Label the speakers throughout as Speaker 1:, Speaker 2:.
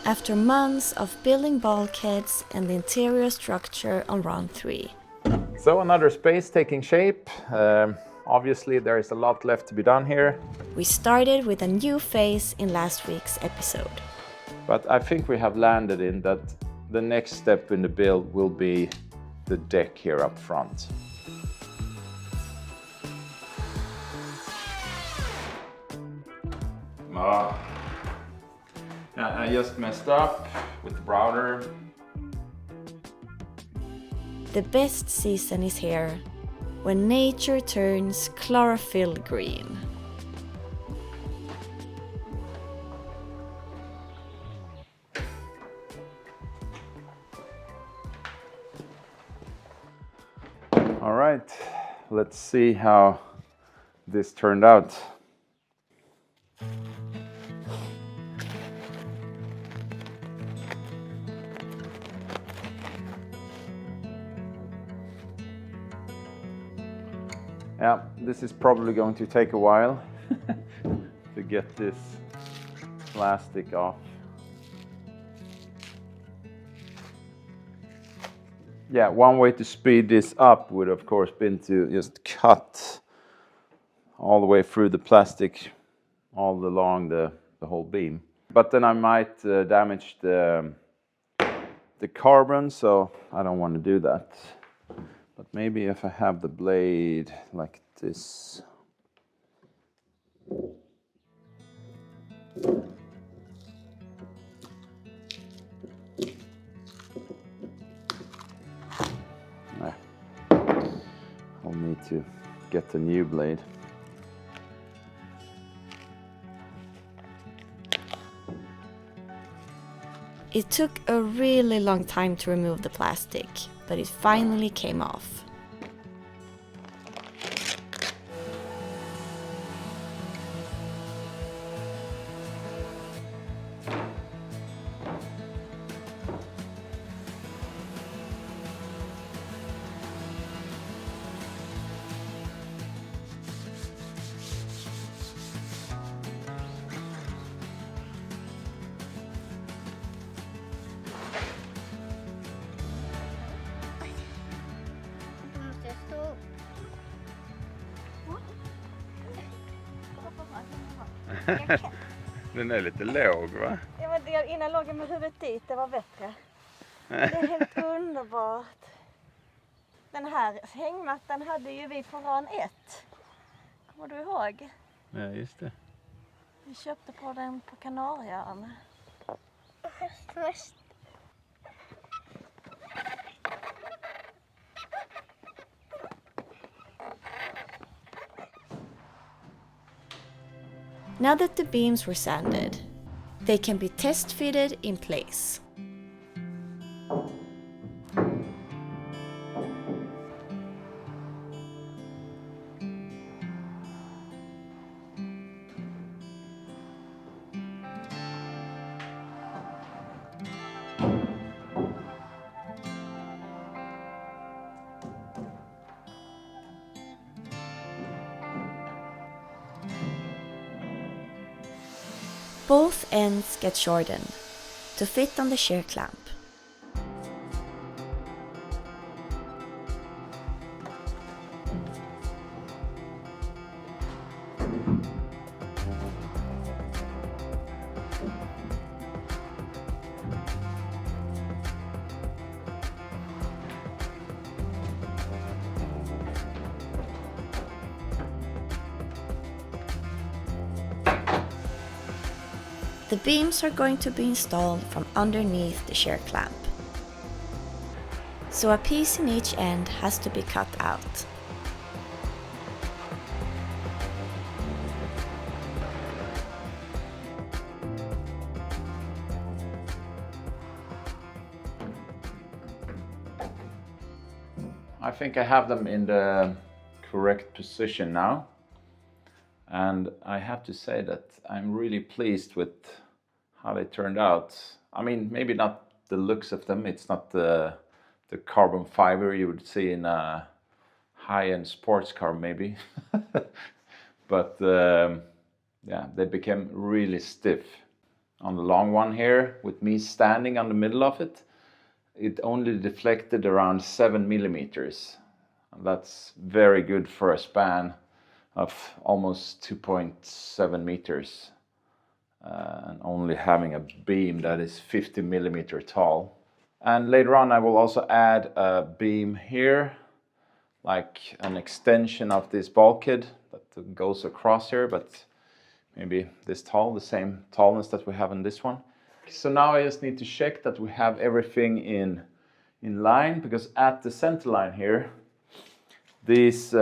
Speaker 1: after months of building bulkheads and the interior structure on round 3.
Speaker 2: So another space taking shape. Obviously there is a lot left to be done here.
Speaker 1: We started with a new phase in last week's episode.
Speaker 2: But I think we have landed in that the next step in the build will be the deck here up front. I just messed up with the router.
Speaker 1: The best season is here, when nature turns chlorophyll green.
Speaker 2: All right, let's see how this turned out. Yeah, this is probably going to take a while to get this plastic off. Yeah, one way to speed this up would of course been to just cut all the way through the plastic all along the whole beam. But then I might damage the carbon, so I don't want to do that. But maybe if I have the blade like this. I'll need to get a new blade.
Speaker 1: It took a really long time to remove the plastic, but it finally came off.
Speaker 2: Den är lite låg, va?
Speaker 1: Ja, men innan låg jag med huvudet dit, det var bättre. Det är helt underbart. Den här hängmattan hade ju vi från ran 1. Kommer du ihåg?
Speaker 2: Ja, just det.
Speaker 1: Vi köpte på den på Kanarieön. Now that the beams were sanded, they can be test fitted in place. Both ends get shortened to fit on the shear clamp. The beams are going to be installed from underneath the shear clamp. So a piece in each end has to be cut out.
Speaker 2: I think I have them in the correct position now. And I have to say that I'm really pleased with how they turned out. I mean, maybe not the looks of them. It's not the carbon fiber you would see in a high-end sports car, maybe. But yeah, they became really stiff. on the long one here, with me standing on the middle of it, it only deflected around 7 millimeters. That's very good for a span of almost 2.7 meters. And only having a beam that is 50 millimeter tall. And later on I will also add a beam here, like an extension of this bulkhead that goes across here, but maybe this tall, the same tallness that we have in this one. So now I just need to check that we have everything in line, because at the center line here, these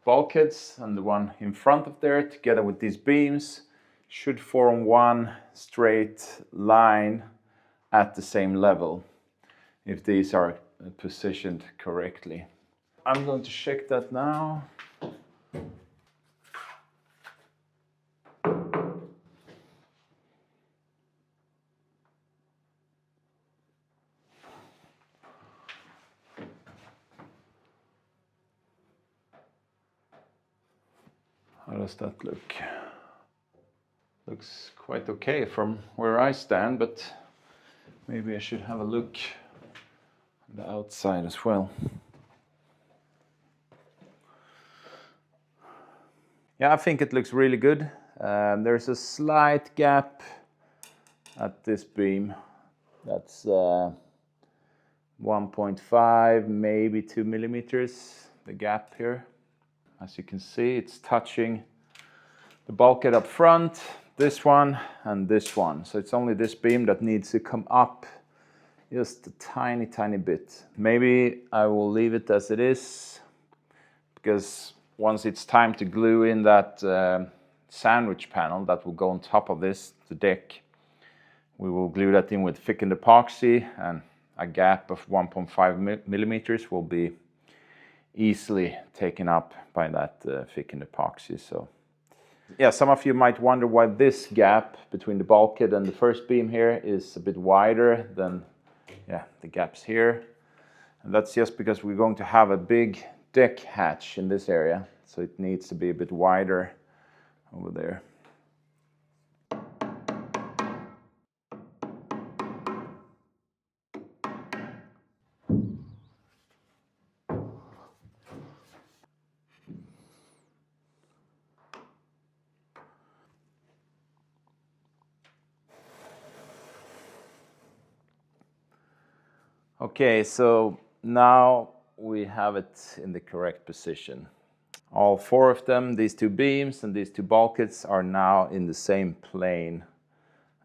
Speaker 2: bulkheads and the one in front of there, together with these beams, should form one straight line at the same level, if these are positioned correctly. I'm going to check that now. How does that look? Looks quite okay from where I stand, but maybe I should have a look on the outside as well. Yeah, I think it looks really good. There's a slight gap at this beam. That's 1.5, maybe 2 millimeters, the gap here. As you can see, it's touching the bulkhead up front, this one and this one. So it's only this beam that needs to come up just a tiny, tiny bit. Maybe I will leave it as it is, because once it's time to glue in that sandwich panel that will go on top of this, the deck, we will glue that in with thickened epoxy, and a gap of 1.5 millimeters will be easily taken up by that thickened epoxy. So yeah, some of you might wonder why this gap between the bulkhead and the first beam here is a bit wider than the gaps here. And that's just because we're going to have a big deck hatch in this area, so it needs to be a bit wider over there. Okay, so now we have it in the correct position. All four of them, these two beams and these two bulkheads, are now in the same plane.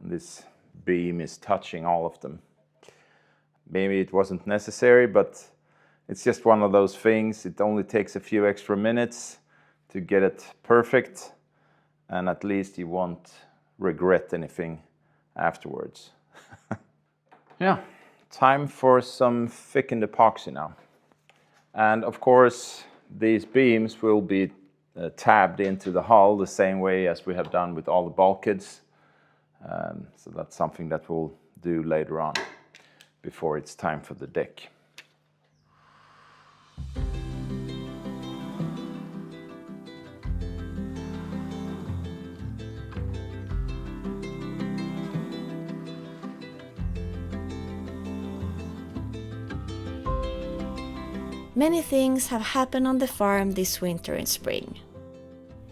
Speaker 2: And this beam is touching all of them. Maybe it wasn't necessary, but it's just one of those things. It only takes a few extra minutes to get it perfect, and at least you won't regret anything afterwards. Yeah. Time for some thickened epoxy now. And of course, these beams will be tabbed into the hull the same way as we have done with all the bulkheads. So that's something that we'll do later on, before it's time for the deck.
Speaker 1: Many things have happened on the farm this winter and spring.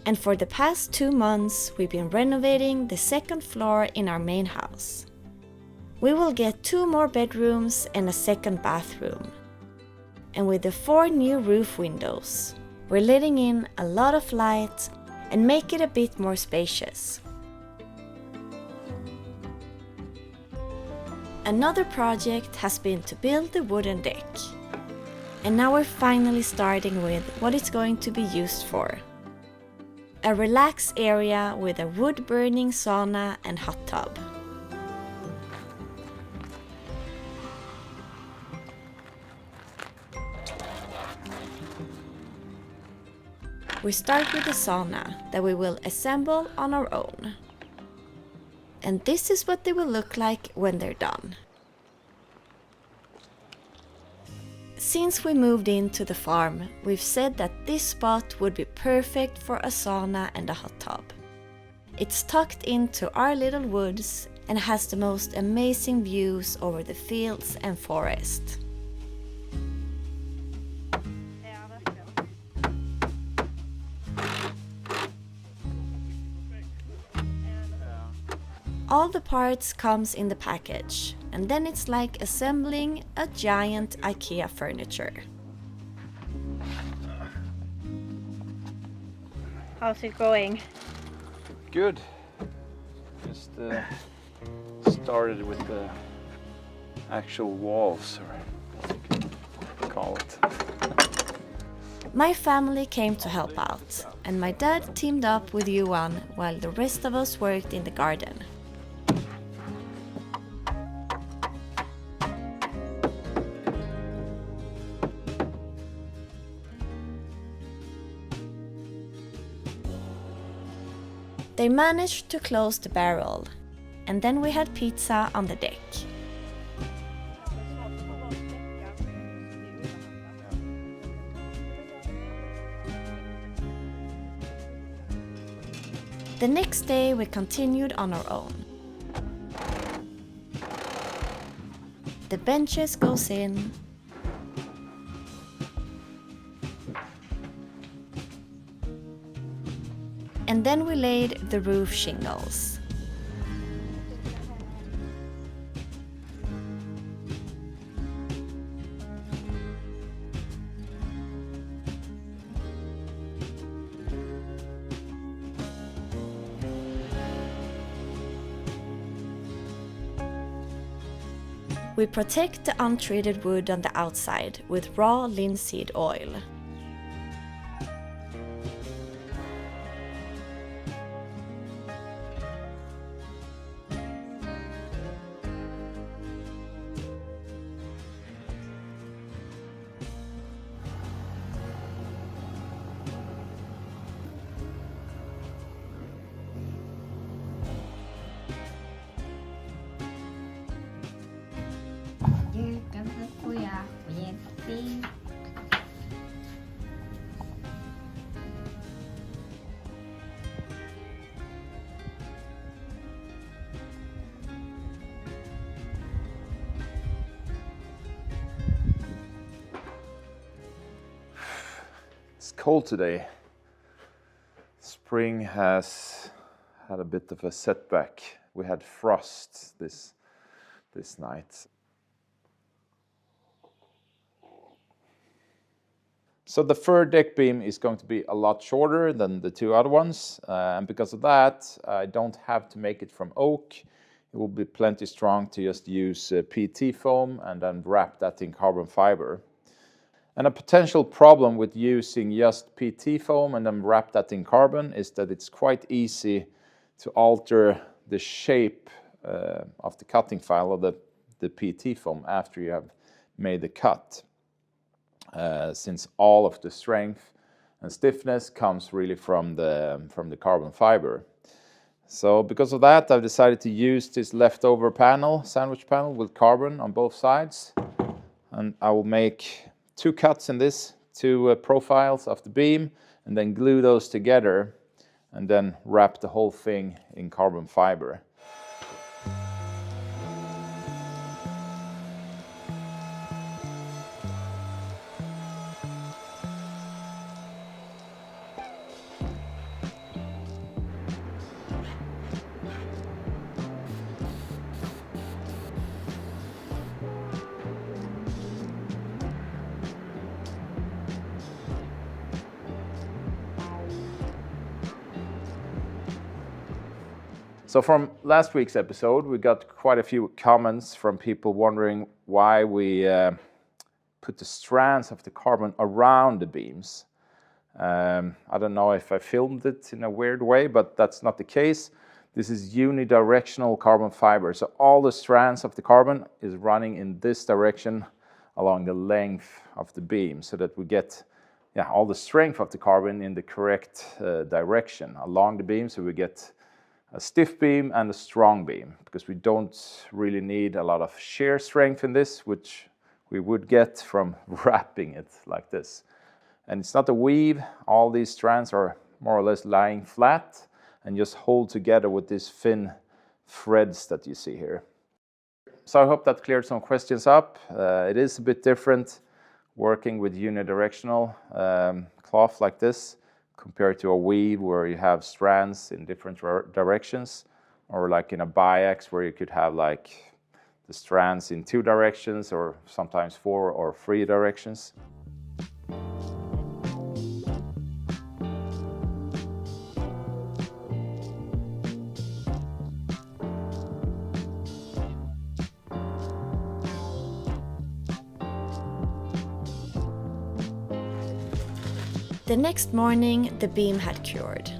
Speaker 1: And for the past 2 months, we've been renovating the second floor in our main house. We will get 2 more bedrooms and a second bathroom. And with the 4 new roof windows, we're letting in a lot of light and make it a bit more spacious. Another project has been to build the wooden deck. And now we're finally starting with what it's going to be used for. A relaxed area with a wood-burning sauna and hot tub. We start with the sauna that we will assemble on our own. And this is what they will look like when they're done. Since we moved into the farm, we've said that this spot would be perfect for a sauna and a hot tub. It's tucked into our little woods and has the most amazing views over the fields and forest. All the parts comes in the package, and then it's like assembling a giant IKEA furniture. How's it going?
Speaker 2: Good. Just started with the actual walls, or what you can call it.
Speaker 1: My family came to help out, and my dad teamed up with Johan while the rest of us worked in the garden. They managed to close the barrel, and then we had pizza on the deck. The next day we continued on our own. The benches goes in, and then we laid the roof shingles. We protect the untreated wood on the outside with raw linseed oil.
Speaker 2: It's cold today. Spring has had a bit of a setback. We had frost this night. So the third deck beam is going to be a lot shorter than the two other ones, and because of that, I don't have to make it from oak. It will be plenty strong to just use PT foam and then wrap that in carbon fiber. And a potential problem with using just PT foam and then wrap that in carbon is that it's quite easy to alter the shape of the cutting file of the PT foam after you have made the cut. Since all of the strength and stiffness comes really from the carbon fiber. So because of that, I've decided to use this leftover panel, sandwich panel with carbon on both sides. And I will make 2 cuts in this, 2 profiles of the beam, and then glue those together and then wrap the whole thing in carbon fiber. So from last week's episode, we got quite a few comments from people wondering why we put the strands of the carbon around the beams. I don't know if I filmed it in a weird way, but that's not the case. This is unidirectional carbon fiber. So all the strands of the carbon is running in this direction along the length of the beam so that we get all the strength of the carbon in the correct direction along the beam, so we get a stiff beam and a strong beam, because we don't really need a lot of shear strength in this, which we would get from wrapping it like this. And it's not a weave. All these strands are more or less lying flat, and just hold together with these thin threads that you see here. So I hope that cleared some questions up. It is a bit different working with unidirectional cloth like this compared to a weave where you have strands in different directions, or like in a biax where you could have like the strands in 2 directions or sometimes 4 or 3 directions.
Speaker 1: The next morning, the beam had cured.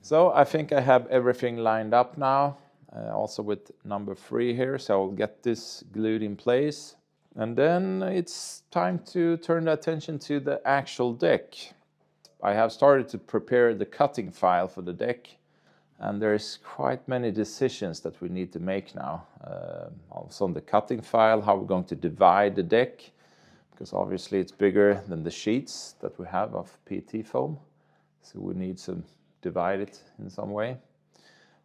Speaker 2: So I think I have everything lined up now, also with number 3 here. So I'll get this glued in place. And then it's time to turn the attention to the actual deck. I have started to prepare the cutting file for the deck. And there's quite many decisions that we need to make now. Also on the cutting file, how we're going to divide the deck. Because obviously it's bigger than the sheets that we have of PET foam. So we need to divide it in some way.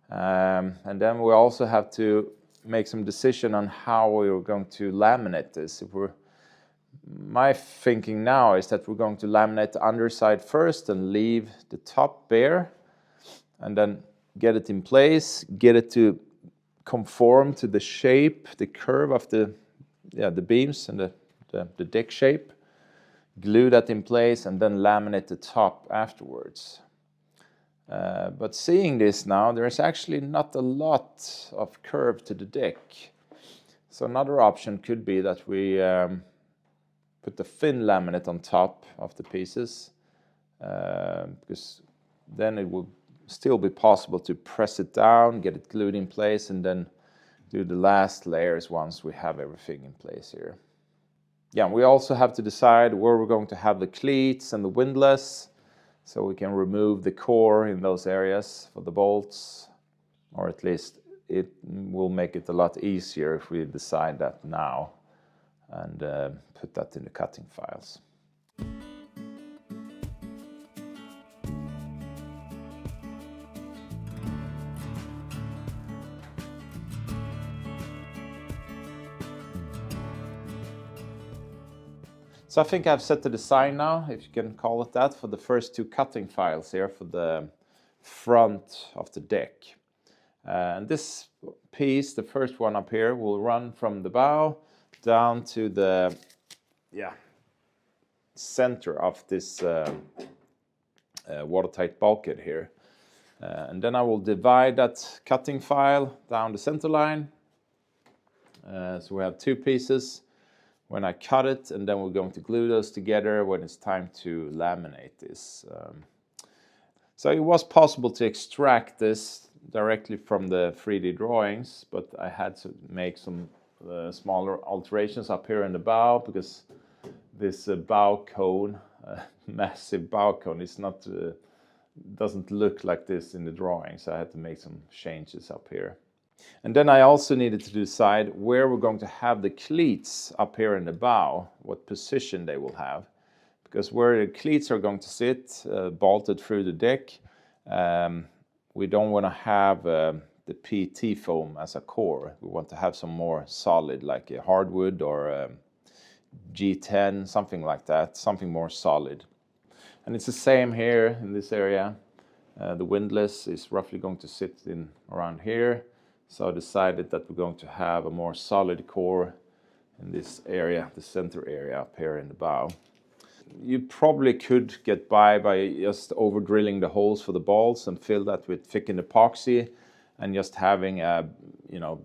Speaker 2: And then we also have to make some decision on how we're going to laminate this. My thinking now is that we're going to laminate the underside first and leave the top bare, and then get it in place, get it to conform to the shape, the curve of the beams and the deck shape, glue that in place, and then laminate the top afterwards. But seeing this now, there's actually not a lot of curve to the deck. So another option could be that we put the thin laminate on top of the pieces, because then it will still be possible to press it down, get it glued in place, and then do the last layers once we have everything in place here. Yeah, we also have to decide where we're going to have the cleats and the windlass, so we can remove the core in those areas for the bolts, or at least it will make it a lot easier if we decide that now and put that in the cutting files. So I think I've set the design now, if you can call it that, for the first 2 cutting files here for the front of the deck. And this piece, the first one up here, will run from the bow down to the center of this watertight bulkhead here. And then I will divide that cutting file down the center line. So we have 2 pieces when I cut it, and then we're going to glue those together when it's time to laminate this. So it was possible to extract this directly from the 3D drawings, but I had to make some smaller alterations up here in the bow, because this bow cone, massive bow cone, is not doesn't look like this in the drawing, so I had to make some changes up here. And then I also needed to decide where we're going to have the cleats up here in the bow, what position they will have. Because where the cleats are going to sit, bolted through the deck, we don't want to have the PET foam as a core. We want to have some more solid, like a hardwood or G10, something like that, something more solid. And it's the same here in this area. The windlass is roughly going to sit in around here. So I decided that we're going to have a more solid core in this area, the center area up here in the bow. You probably could get by just over drilling the holes for the balls and fill that with thickened epoxy and just having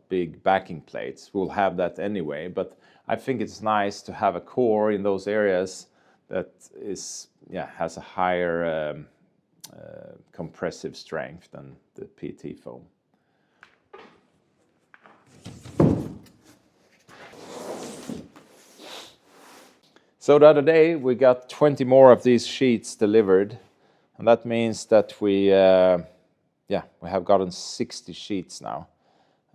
Speaker 2: big backing plates. We'll have that anyway, but I think it's nice to have a core in those areas that has a higher compressive strength than the PET foam. So the other day we got 20 more of these sheets delivered, and that means that we have gotten 60 sheets now.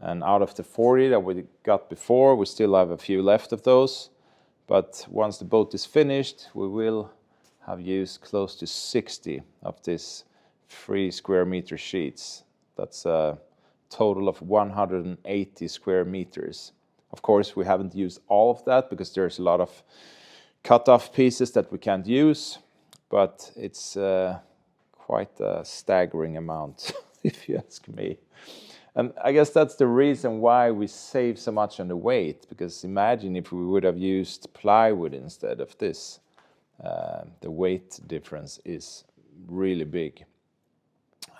Speaker 2: And out of the 40 that we got before, we still have a few left of those. But once the boat is finished, we will have used close to 60 of these 3 square meter sheets. That's a total of 180 square meters. Of course, we haven't used all of that because there's a lot of cut-off pieces that we can't use, but it's quite a staggering amount, if you ask me. And I guess that's the reason why we save so much on the weight, because imagine if we would have used plywood instead of this. The weight difference is really big.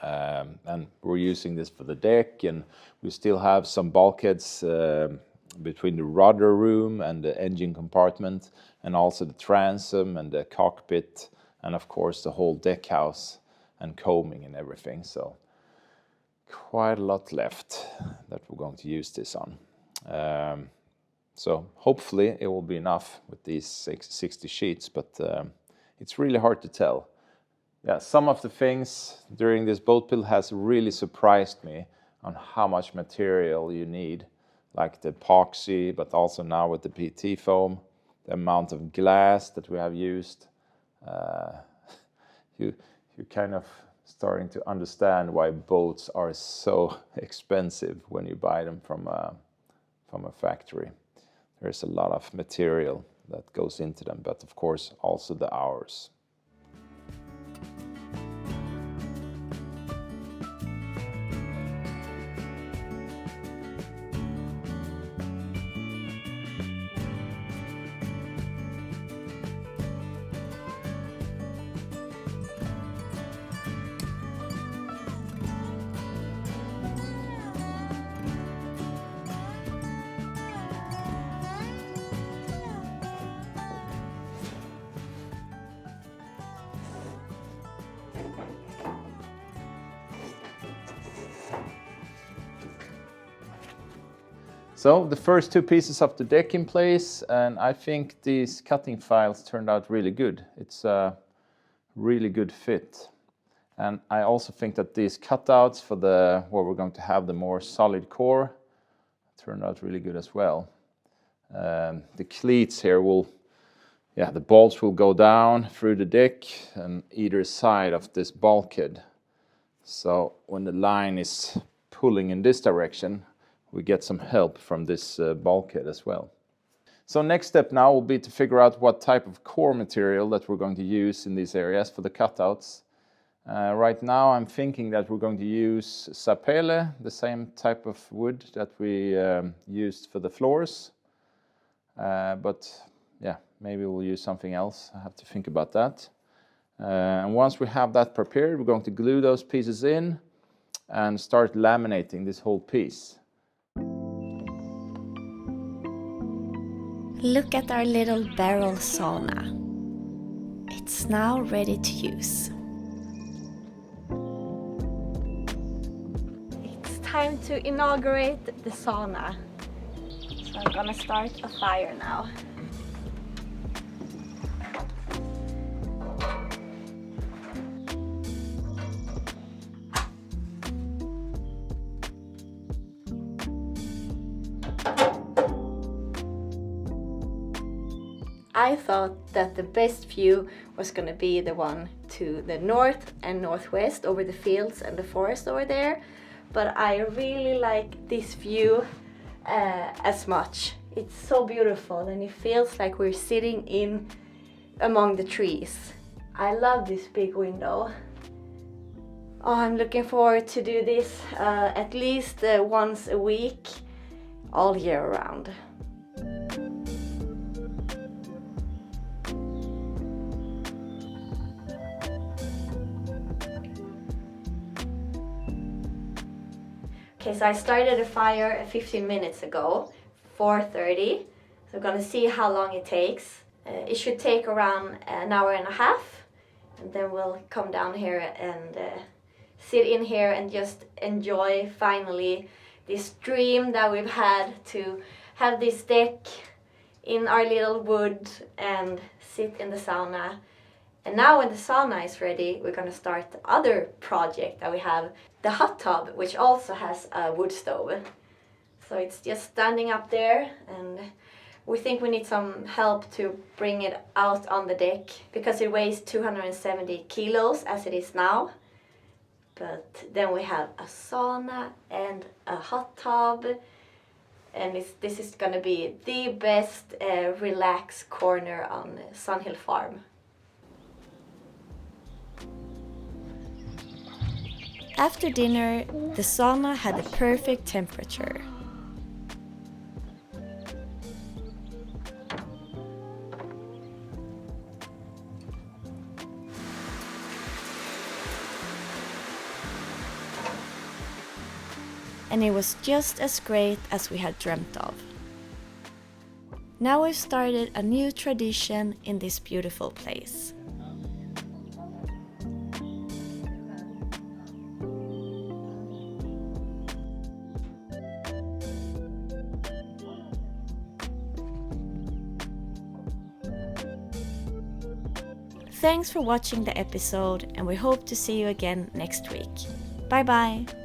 Speaker 2: And we're using this for the deck, and we still have some bulkheads between the rudder room and the engine compartment, and also the transom and the cockpit, and of course the whole deck house and combing and everything. So quite a lot left that we're going to use this on. So hopefully it will be enough with these 60 sheets, but it's really hard to tell. Yeah, some of the things during this boat build has really surprised me on how much material you need, like the epoxy, but also now with the PT foam, the amount of glass that we have used. You kind of starting to understand why boats are so expensive when you buy them from a factory. There's a lot of material that goes into them, but of course also the hours. So the first 2 pieces of the deck in place, and I think these cutting files turned out really good. It's a really good fit. And I also think that these cutouts for where we're going to have the more solid core turned out really good as well. The cleats here the bolts will go down through the deck on either side of this bulkhead. So when the line is pulling in this direction, we get some help from this bulkhead as well. So next step now will be to figure out what type of core material that we're going to use in these areas for the cutouts. Right now I'm thinking that we're going to use sapele, the same type of wood that we used for the floors. But yeah, maybe we'll use something else. I have to think about that. And once we have that prepared, we're going to glue those pieces in and start laminating this whole piece.
Speaker 1: Look at our little barrel sauna. It's now ready to use. It's time to inaugurate the sauna. So I'm gonna start a fire now. I thought that the best view was going to be the one to the north and northwest over the fields and the forest over there, but I really like this view as much. It's so beautiful and it feels like we're sitting in among the trees. I love this big window. Oh, I'm looking forward to do this at least once a week, all year round. Okay, so I started a fire 15 minutes ago, 4:30. So I'm gonna see how long it takes. It should take around an hour and a half, and then we'll come down here and sit in here and just enjoy finally this dream that we've had to have this deck in our little wood and sit in the sauna. And now when the sauna is ready, we're going to start the other project that we have, the hot tub, which also has a wood stove. So it's just standing up there, and we think we need some help to bring it out on the deck because it weighs 270 kilos as it is now. But then we have a sauna and a hot tub, and this is going to be the best relaxed corner on Sunhill Farm. After dinner, the sauna had the perfect temperature. And it was just as great as we had dreamt of. Now we've started a new tradition in this beautiful place. Thanks for watching the episode, and we hope to see you again next week. Bye bye!